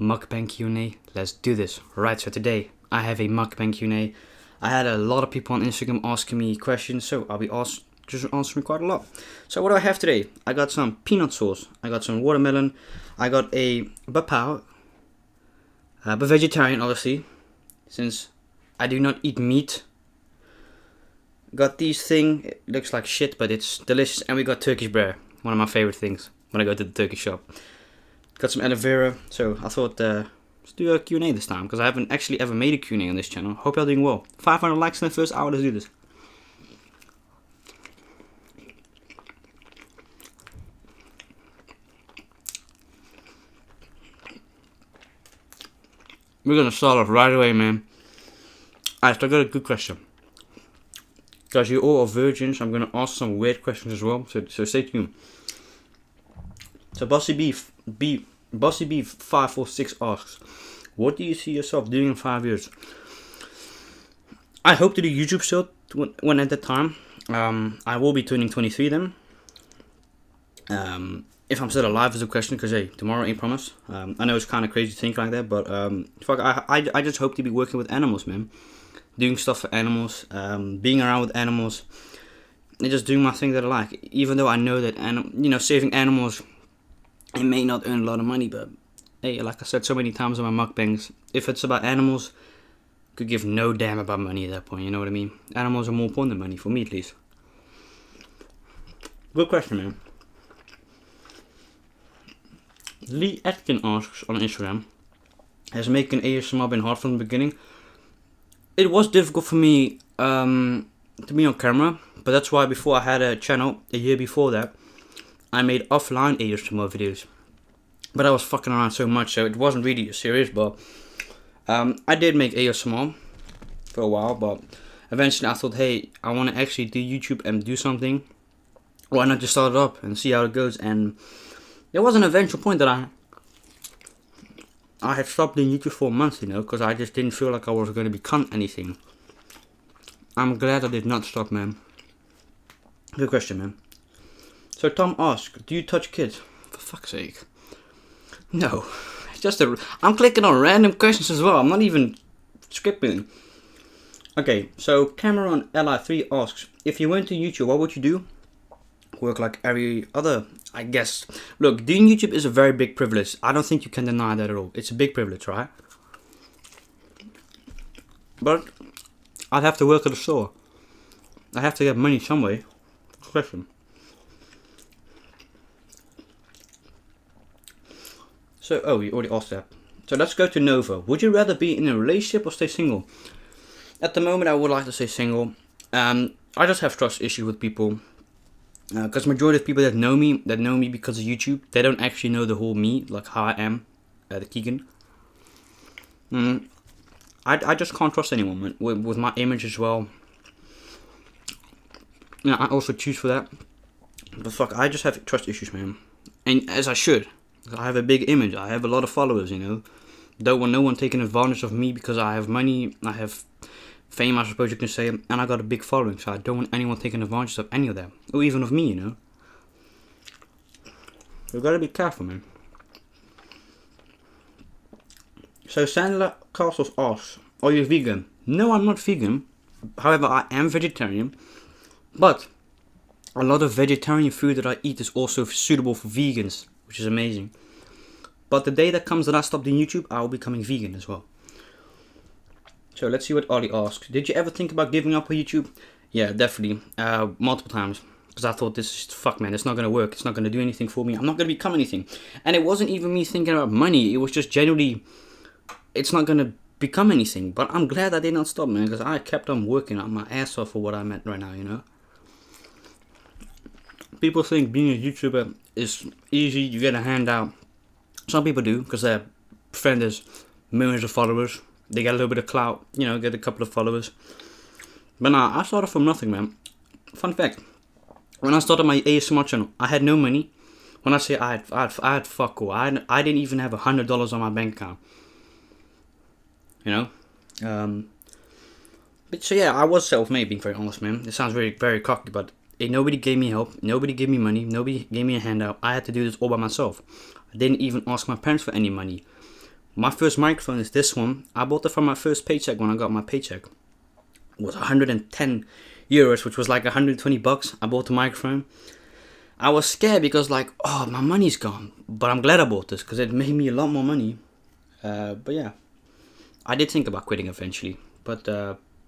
mukbang Q&A. Let's do this. Right, so today I have a mukbang Q&A. I had a lot of people on Instagram asking me questions, so I'll be just answering quite a lot. So what do I have today? I got some peanut sauce, I got some watermelon, I got a bapao, but vegetarian obviously, since I do not eat meat. Got these thing, it looks like shit, but it's delicious, and we got Turkish bread, one of my favorite things when I go to the Turkish shop. Got some aloe vera, so I thought let's do a Q&A this time, because I haven't actually ever made a Q&A on this channel. Hope y'all doing well. 500 likes in the first hour, let's do this. We're gonna start off right away, man. Alright, so I got a good question. Guys, you all are virgins, I'm gonna ask some weird questions as well, so stay tuned. So Bossy Beef 546 asks, what do you see yourself doing in 5 years? I hope to do YouTube still when at that time. I will be turning 23 then. If I'm still alive is a question, because hey, tomorrow ain't promised. I know it's kind of crazy to think like that, but fuck, I just hope to be working with animals, man. Doing stuff for animals, being around with animals, and just doing my thing that I like. Even though I know that saving animals, it may not earn a lot of money, but hey, like I said so many times on my mukbangs, if it's about animals, could give no damn about money at that point. You know what I mean? Animals are more important than money, for me at least. Good question, man. Lee Atkin asks on Instagram, has making ASMR been hard from the beginning? It was difficult for me to be on camera, but that's why before I had a channel, a year before that, I made offline ASMR videos. But I was fucking around so much, so it wasn't really serious, but I did make ASMR for a while, but eventually I thought, hey, I want to actually do YouTube and do something. Why not just start it up and see how it goes? And there was an eventual point that I had stopped doing YouTube for a month, because I just didn't feel like I was going to become anything. I'm glad I did not stop, man. Good question, man. So Tom asks, do you touch kids? For fuck's sake. No. I'm clicking on random questions as well. I'm not even scripting. Okay, so Cameron Li3 asks, if you went to YouTube, what would you do? Work like every other, I guess. Look, doing YouTube is a very big privilege. I don't think you can deny that at all. It's a big privilege, right? But I'd have to work at a store. I have to get money some way. Question. So, you already asked that. So let's go to Nova. Would you rather be in a relationship or stay single? At the moment, I would like to stay single. I just have trust issues with people. Because majority of people that know me because of YouTube, they don't actually know the whole me, like how I am, the Keegan. I just can't trust anyone, man, with my image as well. I also choose for that. But fuck, I just have trust issues, man. And as I should. I have a big image, I have a lot of followers, Don't want no one taking advantage of me because I have money, I have fame, I suppose you can say, and I got a big following, so I don't want anyone taking advantage of any of that, or even of me, You gotta be careful, man. So Sandler Castles asks, are you vegan? No, I'm not vegan. However, I am vegetarian, but a lot of vegetarian food that I eat is also suitable for vegans, which is amazing. But the day that comes that I stop doing YouTube, I will be becoming vegan as well. So let's see what Ollie asks. Did you ever think about giving up on YouTube? Yeah, definitely. Multiple times. Because I thought, fuck man, it's not going to work. It's not going to do anything for me. I'm not going to become anything. And it wasn't even me thinking about money. It was just generally, it's not going to become anything. But I'm glad I did not stop, man. Because I kept on working on my ass off for what I'm at right now, People think being a YouTuber is easy. You get a handout. Some people do, because their friend has millions of followers. They get a little bit of clout, get a couple of followers. But nah, I started from nothing, man. Fun fact, when I started my ASMR channel, I had no money. When I say I had fuck all. I didn't even have $100 on my bank account. But so yeah, I was self-made, being very honest, man. It sounds very, very cocky, but nobody gave me help. Nobody gave me money. Nobody gave me a handout. I had to do this all by myself. I didn't even ask my parents for any money. My first microphone is this one. I bought it from my first paycheck when I got my paycheck. It was 110 euros, which was like 120 bucks. I bought the microphone. I was scared because like, oh, my money's gone. But I'm glad I bought this because it made me a lot more money. But yeah, I did think about quitting eventually. But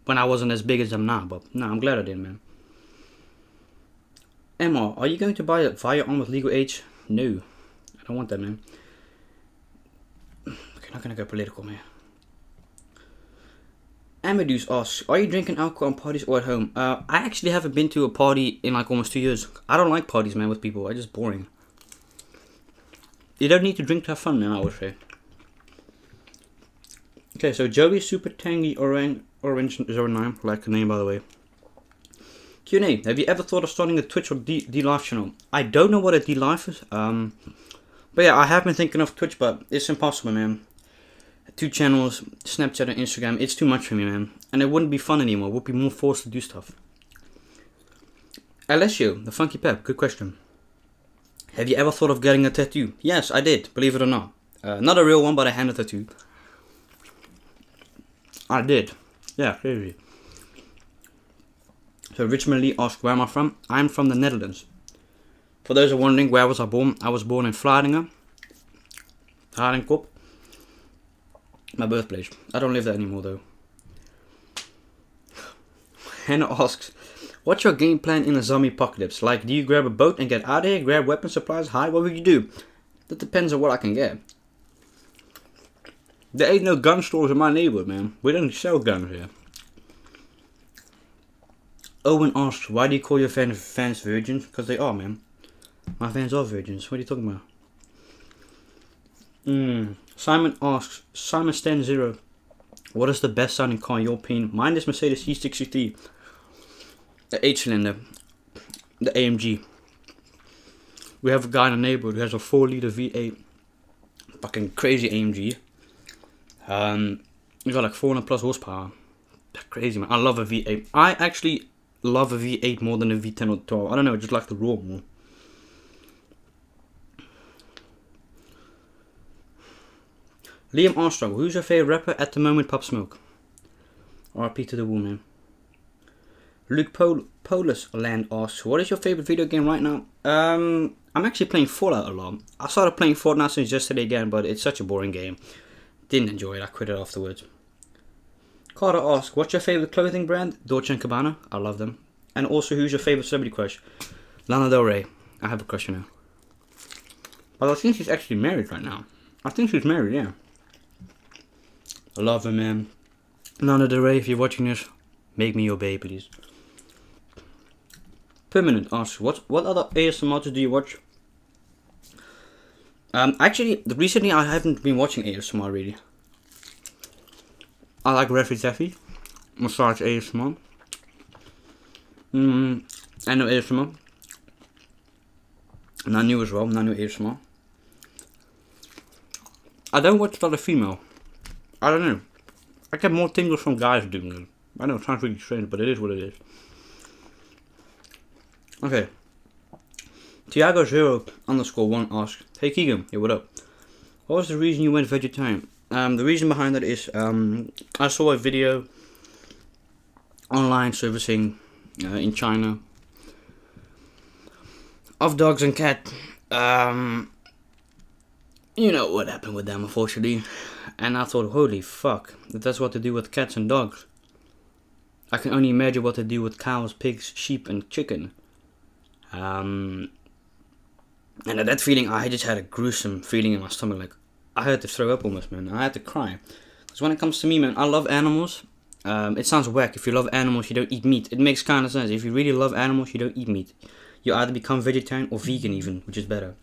when I wasn't as big as I'm now. But no, I'm glad I did, man. Emma, are you going to buy a firearm with legal age? No, I don't want that, man. Okay, not gonna go political, man. Amadeus asks, are you drinking alcohol on parties or at home? I actually haven't been to a party in like almost 2 years. I don't like parties, man, with people. It's just boring. You don't need to drink to have fun, man, I would say. Okay, so Joey Super Tangy Orange 09, like the name, by the way. Q&A, have you ever thought of starting a Twitch or D-Live channel? I don't know what a D-Live is. But yeah, I have been thinking of Twitch, but it's impossible, man. 2 channels, Snapchat and Instagram, it's too much for me, man. And it wouldn't be fun anymore, it would be more forced to do stuff. Alessio, the Funky Pep, good question. Have you ever thought of getting a tattoo? Yes, I did, believe it or not. Not a real one, but a hand tattoo. I did. Yeah, crazy. So Richmond Lee asked, where am I from? I'm from the Netherlands. For those who are wondering, where was I born? I was born in Vlaardingen. Harenkop. My birthplace. I don't live there anymore though. Hannah asks, what's your game plan in a zombie apocalypse? Like, do you grab a boat and get out of here? Grab weapon supplies? Hi, what would you do? That depends on what I can get. There ain't no gun stores in my neighborhood, man. We don't sell guns here. Owen asks, why do you call your fans virgins? Because they are, man. My fans are virgins. What are you talking about? Simon asks, Simon Stan Zero, what is the best sounding car in your opinion? Mine is Mercedes C63. The 8-cylinder. The AMG. We have a guy in the neighborhood who has a 4-liter V8. Fucking crazy AMG. We got like 400 plus horsepower. That's crazy, man. I love a V8. I actually love a V8 more than a V10 or 12. I don't know, I just like the roar more. Liam Armstrong, who's your favorite rapper at the moment? Pop Smoke. RP to the woman. Luke Polus Land asks, what is your favorite video game right now? I'm actually playing Fallout a lot. I started playing Fortnite since yesterday again, but it's such a boring game. Didn't enjoy it, I quit it afterwards. Carter asks, what's your favorite clothing brand? Dolce & Gabbana, I love them. And also, who's your favorite celebrity crush? Lana Del Rey. I have a crush on her. But I think she's actually married right now. I think she's married, yeah. I love her, man. Lana Del Rey, if you're watching this, make me your babe, please. Permanent asks, what other ASMRs do you watch? Actually, recently I haven't been watching ASMR really. I like Reffy Taffy, Massage ASMR. I know ASMR. Nanu as well, Nanu ASMR. I don't watch a lot of female. I don't know. I get more tingles from guys doing it. I know it sounds really strange, but it is what it is. Okay. Tiago0_1 asks, hey Keegan, hey, what up? What was the reason you went vegetarian? The reason behind that is I saw a video online servicing in China of dogs and cats. You know what happened with them, unfortunately. And I thought, holy fuck, if that's what they do with cats and dogs, I can only imagine what they do with cows, pigs, sheep and chicken. And at that feeling, I just had a gruesome feeling in my stomach, like I had to throw up almost, man. I had to cry. Because when it comes to me, man, I love animals. It sounds whack. If you love animals, you don't eat meat. It makes kind of sense. If you really love animals, you don't eat meat. You either become vegetarian or vegan even, which is better.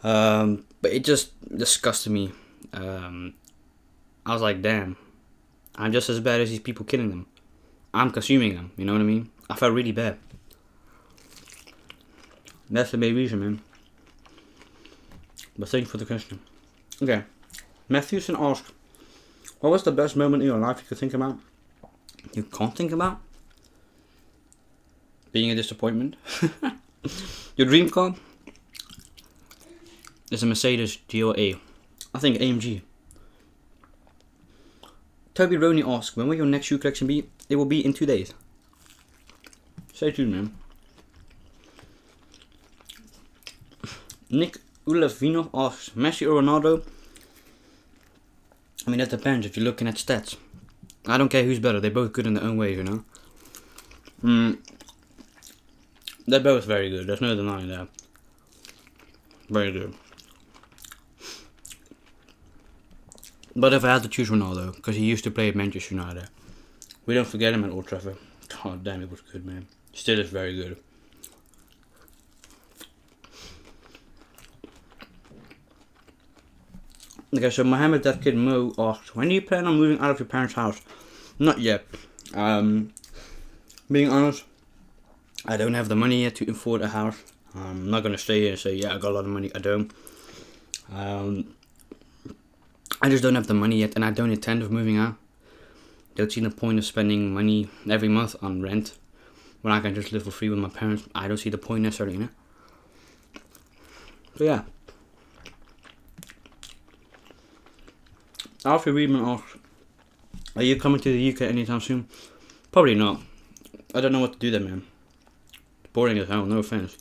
But it just disgusted me. I was like, damn, I'm just as bad as these people killing them. I'm consuming them, you know what I mean? I felt really bad. That's the main reason, man. But thank you for the question. Okay. Matthewson asked, what was the best moment in your life you could think about? You can't think about? Being a disappointment? Your dream car is a Mercedes GLA. I think AMG. Toby Roney asks, when will your next shoe collection be? It will be in 2 days. Stay tuned, man. Nick Ulevinov asks, Messi or Ronaldo? I mean, that depends if you're looking at stats. I don't care who's better. They're both good in their own way, you know. They're both very good. There's no denying that. Very good. But if I had to choose Ronaldo, because he used to play at Manchester United. We don't forget him at Old Trafford. Oh, damn, it was good, man. Still is very good. Okay, so Mohammed, that kid Mo asks, when do you plan on moving out of your parents' house? Not yet. Being honest, I don't have the money yet to afford a house. I'm not gonna stay here and say, yeah, I got a lot of money. I don't. I just don't have the money yet, and I don't intend of moving out. Don't see the point of spending money every month on rent when I can just live for free with my parents. I don't see the point necessarily, you know. So yeah. Alfie Reedman asks, are you coming to the UK anytime soon? Probably not. I don't know what to do there, man. Boring as hell, no offense.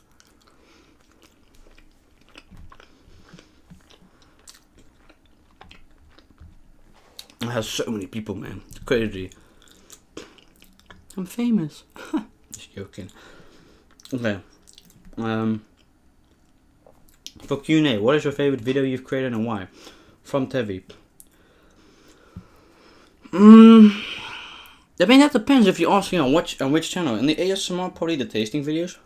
I have so many people, man. It's crazy. I'm famous. Just joking. Okay. For Q&A, what is your favorite video you've created and why? From Tevi. I mean, that depends if you're asking on which channel. In the ASMR, probably the tasting videos.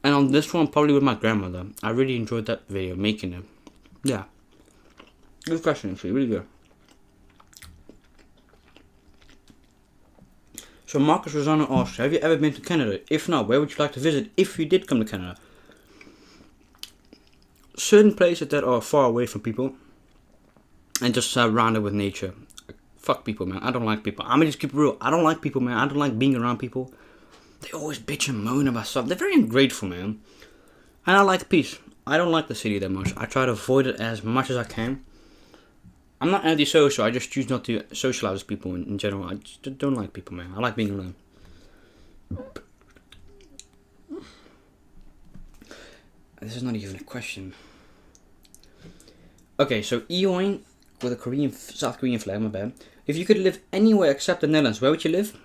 And on this one, probably with my grandmother. I really enjoyed that video, making them. Yeah. Good question, actually. Really good. So Marcus Rosano asks, have you ever been to Canada? If not, where would you like to visit if you did come to Canada? Certain places that are far away from people. And just surrounded with nature. Fuck people, man. I don't like people. I'm gonna just keep it real. I don't like people, man. I don't like being around people. They always bitch and moan about stuff. They're very ungrateful, man. And I like peace. I don't like the city that much. I try to avoid it as much as I can. I'm not antisocial. I just choose not to socialize with people in general. I just don't like people, man. I like being alone. This is not even a question. Okay, so Eoin with a South Korean flag, my bad. If you could live anywhere except the Netherlands, where would you live?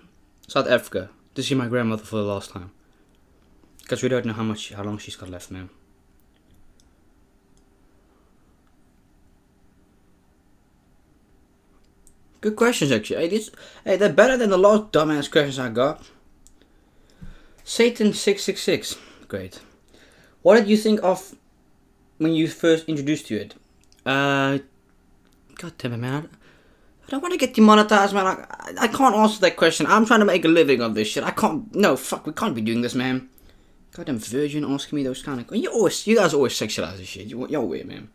South Africa. To see my grandmother for the last time. Because we don't know how long she's got left, man. Good questions, actually. Hey, they're better than the last dumbass questions I got. Satan666. Great. What did you think of when you first introduced to it? God damn it, man. I don't want to get demonetized, man. I can't answer that question. I'm trying to make a living of this shit. I can't. No, fuck. We can't be doing this, man. Goddamn virgin asking me those kind of. You guys always sexualize this shit. You're weird, man.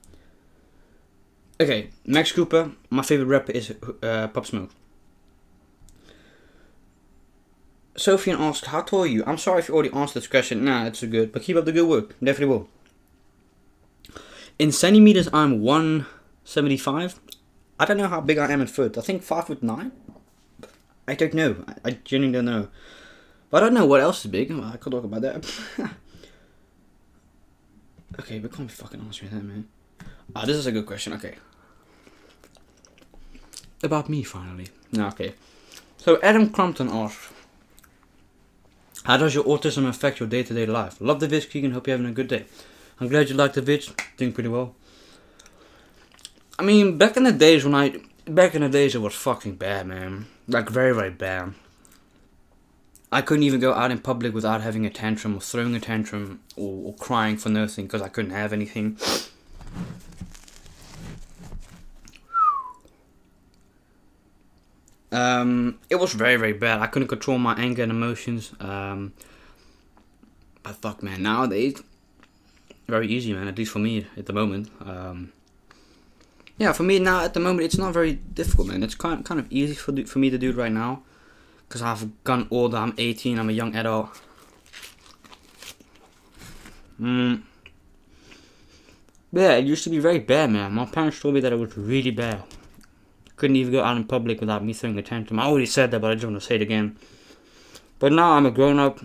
Okay, Max Cooper. My favorite rapper is Pop Smoke. Sophian asks, how tall are you? I'm sorry if you already answered this question. Nah, it's so good. But keep up the good work. Definitely will. In centimeters, I'm 175. I don't know how big I am in foot. I think 5'9". I don't know. I genuinely don't know. But I don't know what else is big. I could talk about that. Okay, we can't be fucking answering that, man. This is a good question. Okay. About me, finally. No, okay. So Adam Crumpton asks, how does your autism affect your day-to-day life? Love the vids, Keegan. Hope you're having a good day. I'm glad you liked the vids. Doing pretty well. I mean, back in the days it was fucking bad, man. Like, very, very bad. I couldn't even go out in public without having a tantrum or throwing a tantrum or crying for nothing because I couldn't have anything. It was very, very bad. I couldn't control my anger and emotions. But fuck, man, nowadays, very easy, man, at least for me at the moment. Yeah, for me now at the moment, it's not very difficult, man. It's kind of easy for me to do it right now. Because I've gone older, I'm 18, I'm a young adult. Yeah, it used to be very bad, man. My parents told me that it was really bad. Couldn't even go out in public without me throwing a tantrum. I already said that, but I just want to say it again. But now I'm a grown up.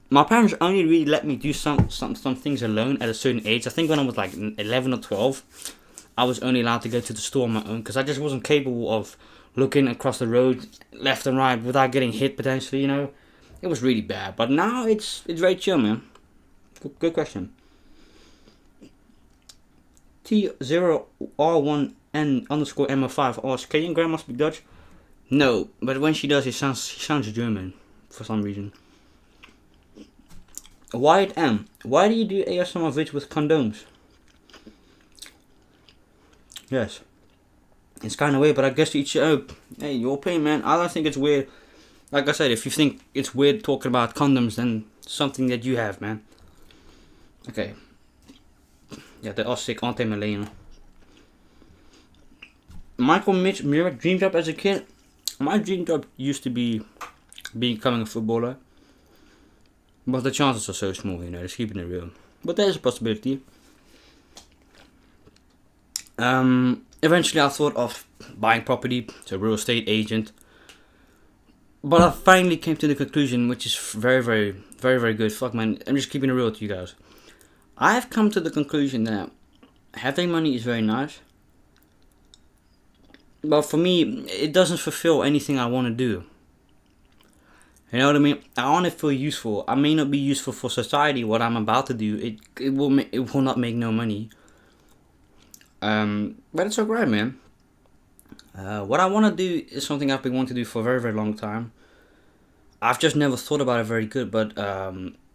My parents only really let me do some things alone at a certain age. I think when I was like 11 or 12, I was only allowed to go to the store on my own because I just wasn't capable of looking across the road left and right without getting hit potentially, you know. It was really bad. But now it's very chill, man. Good question. T0R1N_M5 asks, can your grandma speak Dutch? No, but when she does, she sounds German for some reason. Wyatt M, why do you do ASMR vids with condoms? Yes, it's kind of weird, but I guess to each your own. Hey, your opinion, man. I don't think it's weird. Like I said, if you think it's weird talking about condoms, then something that you have, man. Okay. Ja, de als ik anti-millennial. Michael Mitch, your dream job as a kid? My dream job used to be becoming a footballer. But the chances are so small, you know, just keeping it real. But there's a possibility. Eventually I thought of buying property, so real estate agent. But I finally came to the conclusion, which is very good. Fuck, man, I'm just keeping it real with you guys. I have come to the conclusion that having money is very nice. But for me, it doesn't fulfill anything I want to do. You know what I mean? I want to feel useful. I may not be useful for society, what I'm about to do. It will not make no money. But it's alright, man. What I want to do is something I've been wanting to do for a very long time. I've just never thought about it very good, but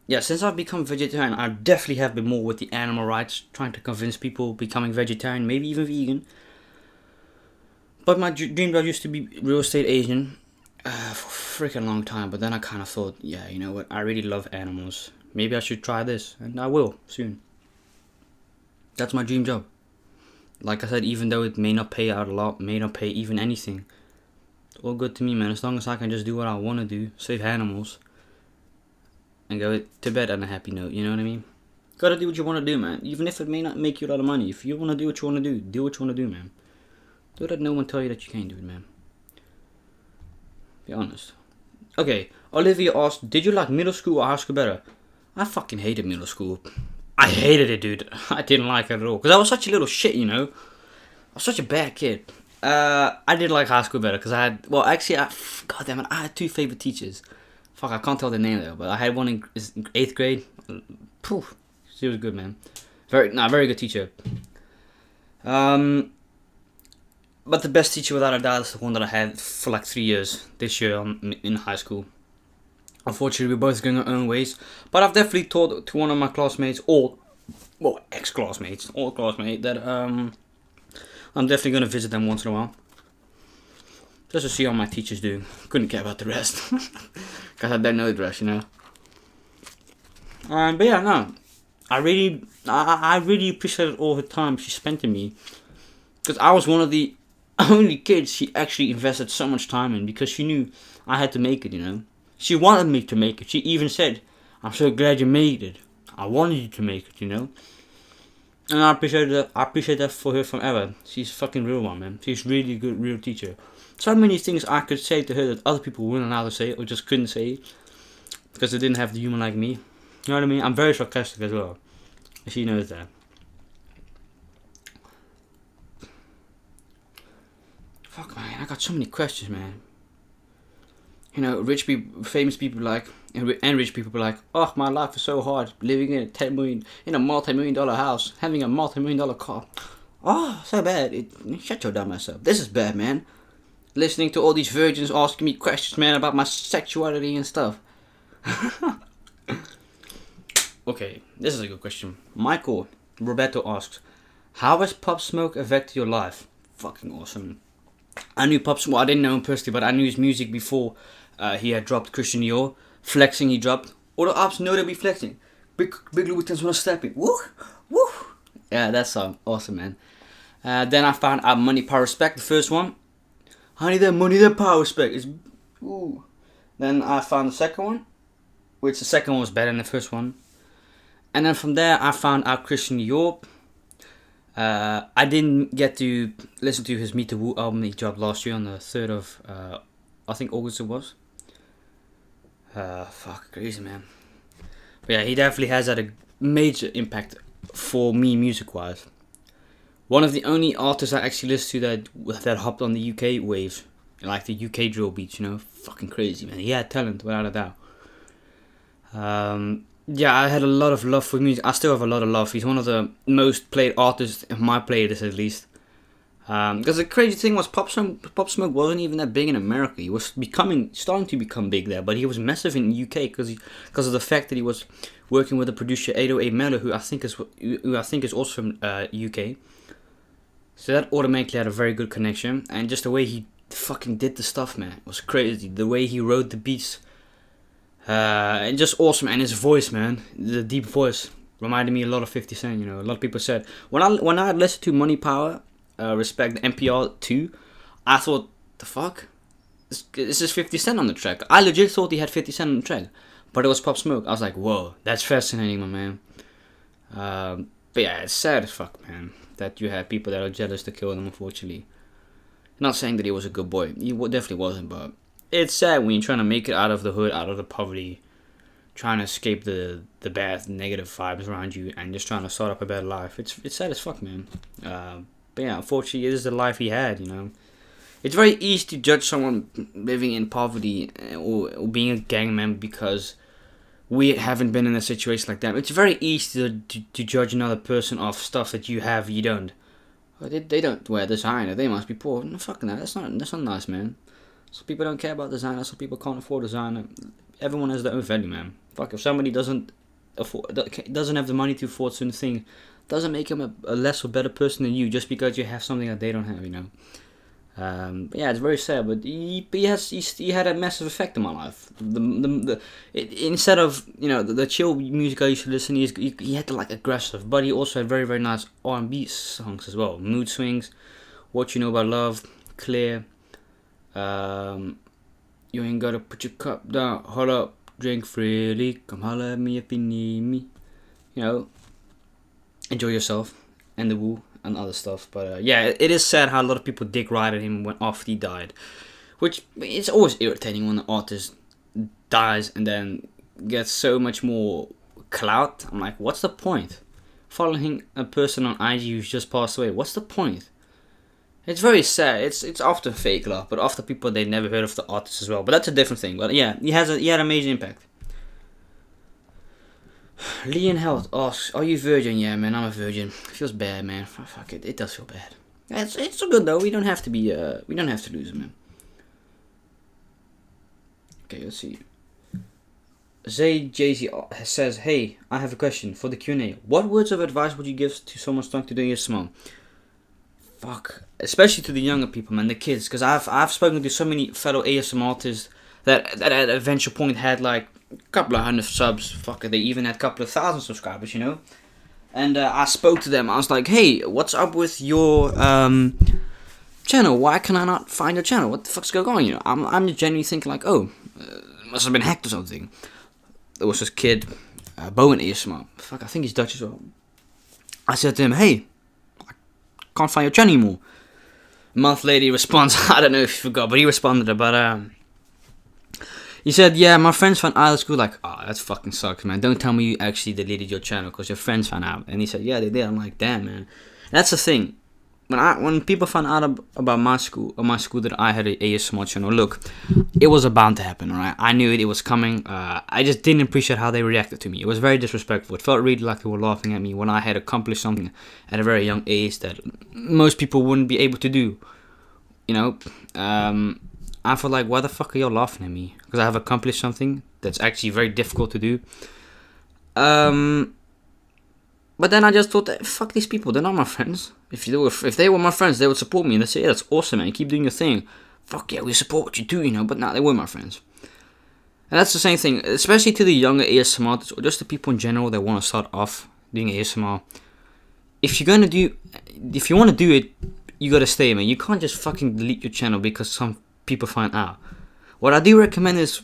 yeah, since I've become vegetarian, I definitely have been more with the animal rights, trying to convince people becoming vegetarian, maybe even vegan. But my dream job used to be real estate agent for a freaking long time, but then I kind of thought, yeah, you know what, I really love animals. Maybe I should try this, and I will, soon. That's my dream job. Like I said, even though it may not pay out a lot, may not pay even anything, it's all good to me, man, as long as I can just do what I want to do, save animals, and go to bed on a happy note, you know what I mean? Gotta do what you want to do, man, even if it may not make you a lot of money. If you want to do what you want to do what you want to do, man. Don't let no one tell you that you can't do it, man. Be honest. Okay, Olivia asked, did you like middle school or high school better? I fucking hated middle school. I hated it, dude. I didn't like it at all. Because I was such a little shit, you know. I was such a bad kid. I did like high school better because I had... Well, actually, God damn it, I had two favorite teachers. Fuck, I can't tell their name though. But I had one in 8th grade. Poof. She was good, man. Very good teacher. But the best teacher without a doubt is the one that I had for like 3 years this year in high school. Unfortunately, we're both going our own ways. But I've definitely taught to one of my classmates, ex-classmates, that I'm definitely going to visit them once in a while. Just to see how my teachers do. Couldn't care about the rest. Because I don't know the rest, you know. But yeah, no. I really appreciated all the time she spent in me. Because I was one of the only kids she actually invested so much time in. Because she knew I had to make it, you know. She wanted me to make it. She even said, I'm so glad you made it. I wanted you to make it, you know. And I appreciate that. I appreciate that for her forever. She's a fucking real one, man. She's really good, real teacher. So many things I could say to her that other people weren't allowed to say or just couldn't say because they didn't have the humor like me. You know what I mean? I'm very sarcastic as well. And she knows that. Fuck, man. I got so many questions, man. You know, rich people, famous people like, and rich people be like, oh, my life is so hard, living in a multi-million-dollar house, having a multi-million-dollar car. Oh, so bad. Shut your dumb ass up. This is bad, man. Listening to all these virgins asking me questions, man, about my sexuality and stuff. Okay, this is a good question. Michael Roberto asks, how has Pop Smoke affected your life? Fucking awesome. I knew Pop Smoke, well, I didn't know him personally, but I knew his music before he had dropped Christian Dior. Flexing he dropped. All the ops know they'll be flexing. Big Louboutins wanna step in. Woo! Woo! Yeah, that song. Awesome, man. Then I found out Money, Power, Respect, the first one. Honey, that money, that power, respect. Ooh. Then I found the second one, which the second one was better than the first one. And then from there, I found out Christian Dior. I didn't get to listen to his Meet the Woo album he dropped last year on the 3rd of, I think August it was. Fuck, crazy, man. But yeah, he definitely has had a major impact for me music-wise. One of the only artists I actually listened to that hopped on the UK waves, like the UK drill beats, you know, fucking crazy, man. He had talent, without a doubt. Yeah, I had a lot of love for music. I still have a lot of love. He's one of the most played artists in my playlist, at least. Because the crazy thing was, Pop Smoke wasn't even that big in America. He was starting to become big there, but he was massive in the UK because of the fact that he was working with the producer 808 Mello, who I think is also from UK. So that automatically had a very good connection, and just the way he fucking did the stuff, man, was crazy. The way he wrote the beats, and just awesome. And his voice, man, the deep voice reminded me a lot of 50 Cent. You know, a lot of people said when I listened to Money Power. Respect NPR 2, I thought, the fuck? This is 50 Cent on the track. I legit thought he had 50 Cent on the track, but it was Pop Smoke. I was like, whoa, that's fascinating, my man. But yeah, it's sad as fuck, man, that you have people that are jealous to kill them, unfortunately. Not saying that he was a good boy. He definitely wasn't, but it's sad when you're trying to make it out of the hood, out of the poverty, trying to escape the bad, negative vibes around you, and just trying to start up a better life. It's sad as fuck, man. But yeah, unfortunately, it is the life he had, you know. It's very easy to judge someone living in poverty or being a gang member because we haven't been in a situation like that. It's very easy to judge another person off stuff that you have, you don't. Well, they don't wear designer, they must be poor. No, fucking that. That's not nice, man. Some people don't care about designer, some people can't afford designer. Everyone has their own value, man. Fuck, if somebody doesn't have the money to afford certain thing, doesn't make him a less or better person than you just because you have something that they don't have, you know. But yeah, it's very sad, but he had a massive effect on my life. Instead of, you know, the chill music I used to listen, he had the like aggressive, but he also had very, very nice R&B songs as well. Mood Swings, What You Know About Love, Clear, You Ain't Gotta Put Your Cup Down, Hold Up, Drink Freely, Come Holler at Me If You Need Me, you know. Enjoy Yourself, and the Woo, and other stuff. But yeah, it is sad how a lot of people dick ride at him after he died, which it's always irritating when an artist dies and then gets so much more clout. I'm like, what's the point? Following a person on IG who's just passed away, what's the point? It's very sad. It's often fake love, but often people they never heard of the artist as well. But that's a different thing. But yeah, he had a major impact. Leon Health asks, are you virgin? Yeah, man, I'm a virgin. It feels bad, man. Fuck it. It does feel bad. It's so good though. We don't have to lose it, man. Okay, let's see. Zay Jay-Z says, hey, I have a question for the Q&A. What words of advice would you give to someone starting to do ASMR? Fuck. Especially to the younger people, man, the kids. Because I've spoken to so many fellow ASMR artists that at a eventual point had like a couple of hundred subs. Fuck it, they even had a couple of thousand subscribers, you know. And I spoke to them. I was like, hey, what's up with your channel? Why can I not find your channel? What the fuck's going on? You know, I'm genuinely thinking like, oh, it must have been hacked or something. There was this kid, Bowen ASMR. Fuck, I think he's Dutch as well. I said to him, hey, I can't find your channel anymore. A month later he responds, I don't know if you forgot, but he responded, but he said, yeah, my friends found out at school. Like, oh, that fucking sucks, man. Don't tell me you actually deleted your channel because your friends found out. And he said, yeah, they did. I'm like, damn, man. That's the thing. When people found out about my school that I had an ASMR channel, look, it was bound to happen, alright? I knew it was coming. I just didn't appreciate how they reacted to me. It was very disrespectful. It felt really like they were laughing at me when I had accomplished something at a very young age that most people wouldn't be able to do. You know, I felt like, why the fuck are y'all laughing at me? Because I have accomplished something that's actually very difficult to do. But then I just thought, fuck these people, they're not my friends. If they were my friends, they would support me and they'd say, yeah, that's awesome, man, keep doing your thing. Fuck yeah, we support what you do, you know, but nah, they were my friends. And that's the same thing, especially to the younger ASMR artists, or just the people in general that want to start off doing ASMR. If you want to do it, you gotta stay, man. You can't just fucking delete your channel because some people find out. What I do recommend is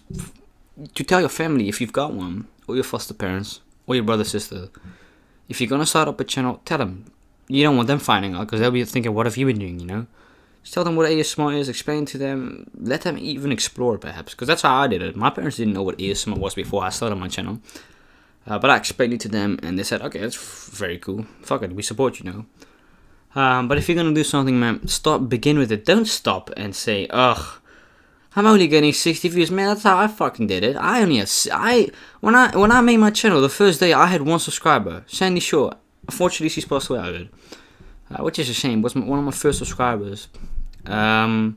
to tell your family, if you've got one, or your foster parents, or your brother, sister, if you're gonna start up a channel, tell them, you don't want them finding out, because they'll be thinking, what have you been doing, you know? Just tell them what ASMR is, explain to them, let them even explore perhaps, because that's how I did it. My parents didn't know what ASMR was before I started my channel, but I explained it to them, and they said, okay, that's very cool, fuck it, we support you now. But if you're gonna do something, man, begin with it. Don't stop and say, ugh, I'm only getting 60 views, man. That's how I fucking did it. I only had when I made my channel, the first day I had 1 subscriber, Sandy Shaw. Unfortunately, she's passed away, I heard, which is a shame. Was one of my first subscribers, and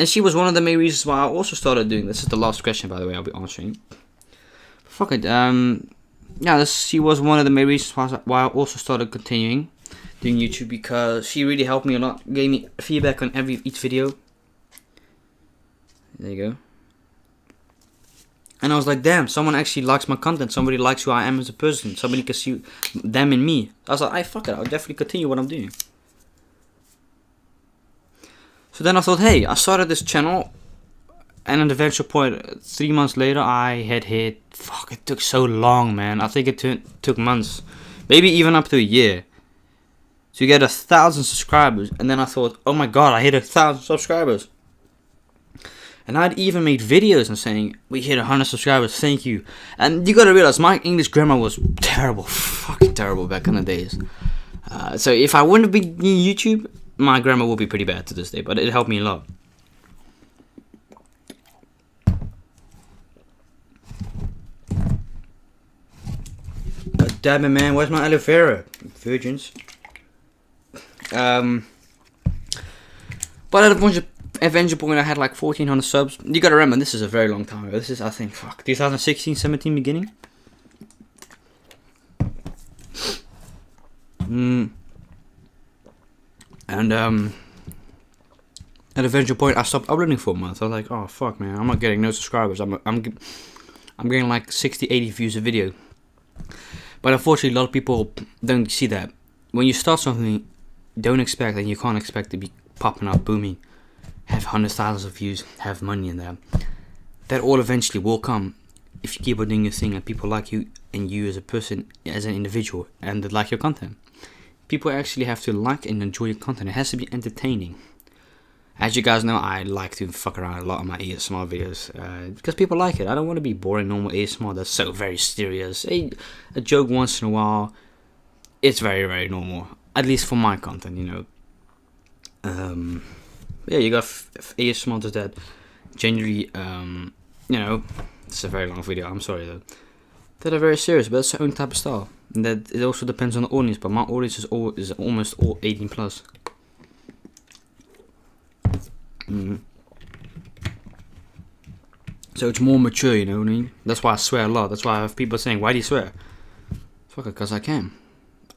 she was one of the main reasons why I also started doing this. Is the last question, by the way, I'll be answering. Fuck it. Yeah, she was one of the main reasons why I also started continuing doing YouTube, because she really helped me a lot. Gave me feedback on each video. There you go. And I was like, damn, someone actually likes my content. Somebody likes who I am as a person. Somebody can see them in me. I was like, fuck it, I'll definitely continue what I'm doing. So then I thought, hey, I started this channel, and at the eventual point, 3 months later, I had hit, fuck, it took so long, man. I think it took months, maybe even up to a year, to get 1,000 subscribers. And then I thought, oh my god, I hit 1,000 subscribers. And I'd even made videos and saying, we hit 100 subscribers, thank you. And you gotta realize, my English grammar was terrible, fucking terrible back in the days. So if I wouldn't have been in YouTube, my grammar would be pretty bad to this day, but it helped me a lot. God damn it, man, where's my aloe vera? Virgins. But at a eventual point I had like 1,400 subs. You gotta remember, this is a very long time ago. This is, I think, 2016, 17 beginning. And at a eventual point I stopped uploading for a month. I was like, oh fuck, man, I'm not getting no subscribers. I'm getting like 60, 80 views a video. But unfortunately, a lot of people don't see that. When you start something, don't expect, and you can't expect to be popping up, booming, have hundreds of thousands of views, have money in there. That all eventually will come if you keep on doing your thing and people like you and you as a person, as an individual, and they like your content. People actually have to like and enjoy your content. It has to be entertaining. As you guys know, I like to fuck around a lot on my ASMR videos because people like it. I don't want to be boring normal ASMR that's so very serious. A joke once in a while, it's very, very normal. At least for my content, you know. Yeah, you got ASMR that generally, you know, it's a very long video, I'm sorry though, that are very serious, but it's their own type of style. And that it also depends on the audience, but my audience is almost all 18 plus. So it's more mature, you know what I mean? That's why I swear a lot. That's why I have people saying, why do you swear? Fuck it, because I can.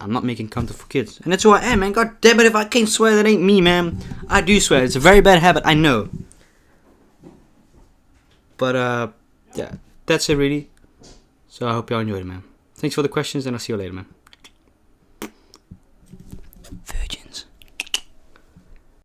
I'm not making content for kids. And that's who I am, man. God damn it, if I can't swear, that ain't me, man. I do swear. It's a very bad habit, I know. But, yeah. That's it, really. So I hope y'all enjoyed it, man. Thanks for the questions, and I'll see you later, man.